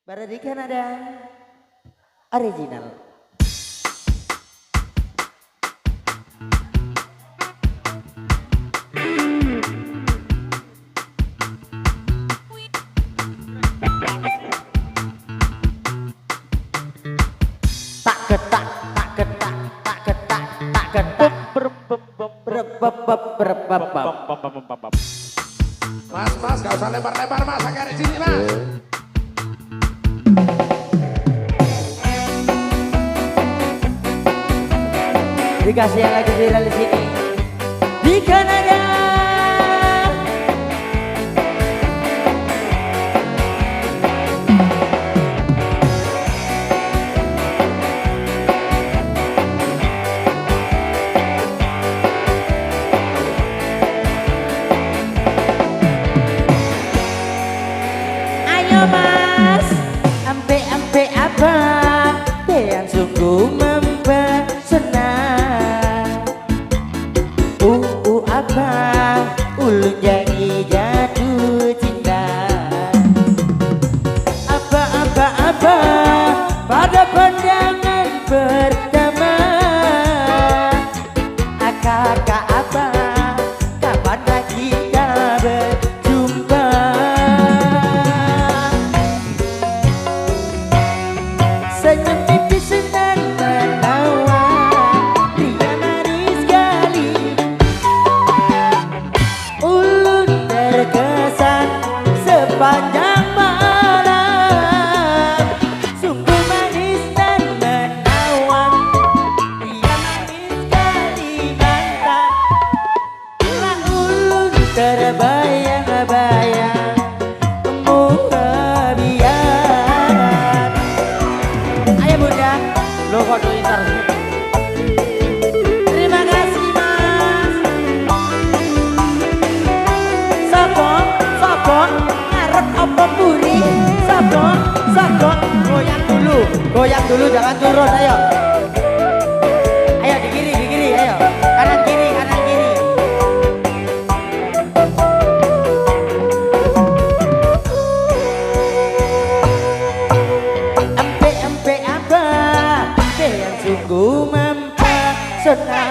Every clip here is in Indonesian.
Berarti kan ada original. Tak ketak, tak ketak, tak ketak, tak ketak. Mas, gak usah lempar-lempar mas, agak di sini mas. Dikasih yang lagi viral di sini di Kanada. Ayo mas, ampe abang yang sungguh mempesona. Abang ulun jadi jatuh cinta. Apa pada pandangan pertama. Kakak abang, kapan lagi kita berjumpa? Senyum pipi senang menawa, pria manis sekali. Ulun terkesan sepanjang malam, sungguh manis dan menawan, pria manis Kalimantan. Bila ulun terbayang-bayang kemukabian. Ayo bunda, lo kok doin terus. Terima kasih mas. Sokong, ngarep apa puri. Sokong, goyang dulu, jangan turun, ayo. Ayo di kiri, ayo. Kanan kiri. Empe apa yang sungguh mempesona.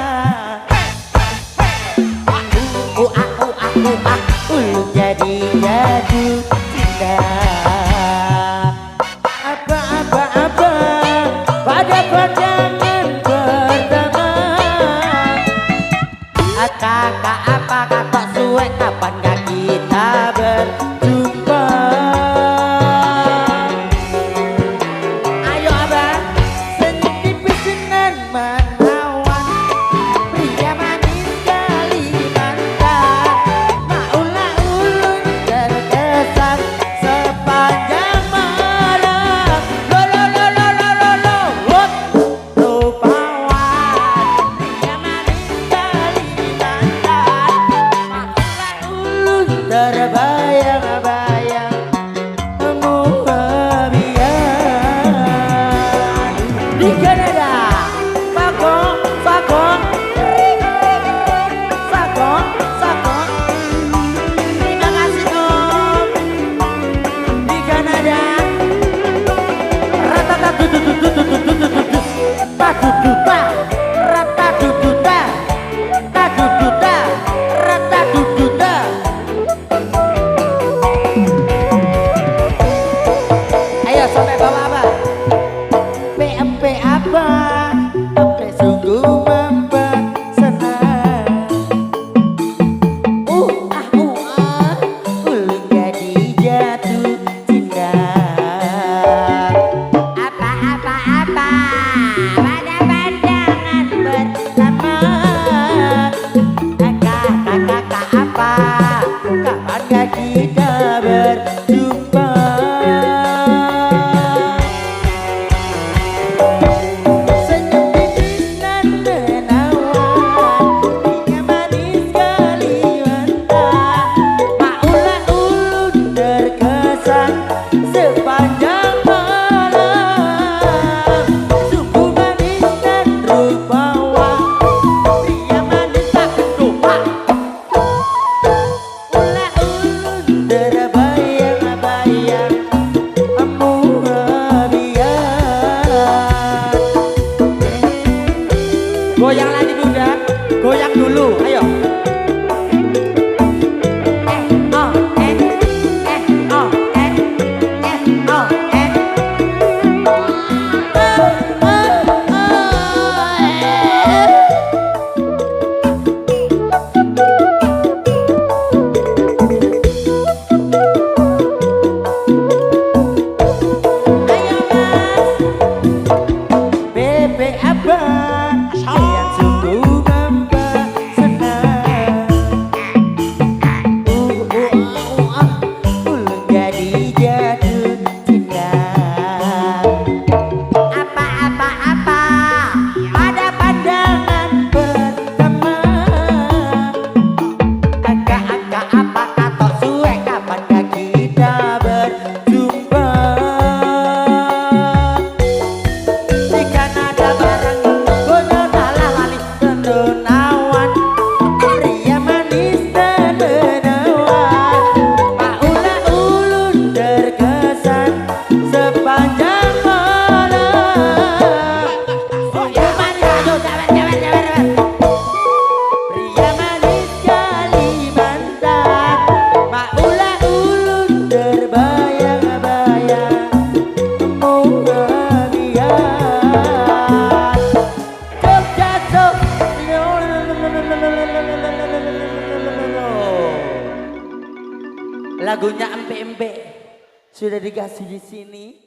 Ulun jadi jatuh cinta. Apa pada pandangan pertama. Kakak apa kakak suwe, kapan gak kita berjumpa? Ayo abang, senyum tipis senang menawan, pria manis Kalimantan. Maulah ulun terkesan sepanjang malam. Rupawan, pria manis Kalimantan. Maulah ulun terbayang-bayang kemukabian. Di Kanada, Sakong. Terima kasih om. Di Kanada, rataduduta, rataduduta. Ayo sampai bawah apa? PMP apa? Sampai sungguh mempesona. Ulun jadi jatuh cinta. Apa pada pandangan pertama. Kakak apa, kapan gak kita berjumpa? Senyum tipis dan menawan, pria manis Kalimantan. Maulah ulun terkesan sepanjang malam, sungguh manis dan rupawan, pria manis tak lupa. Ulah ulun terbayang-bayang goyang dulu, ayo. Lagunya empe-empe sudah dikasih di sini.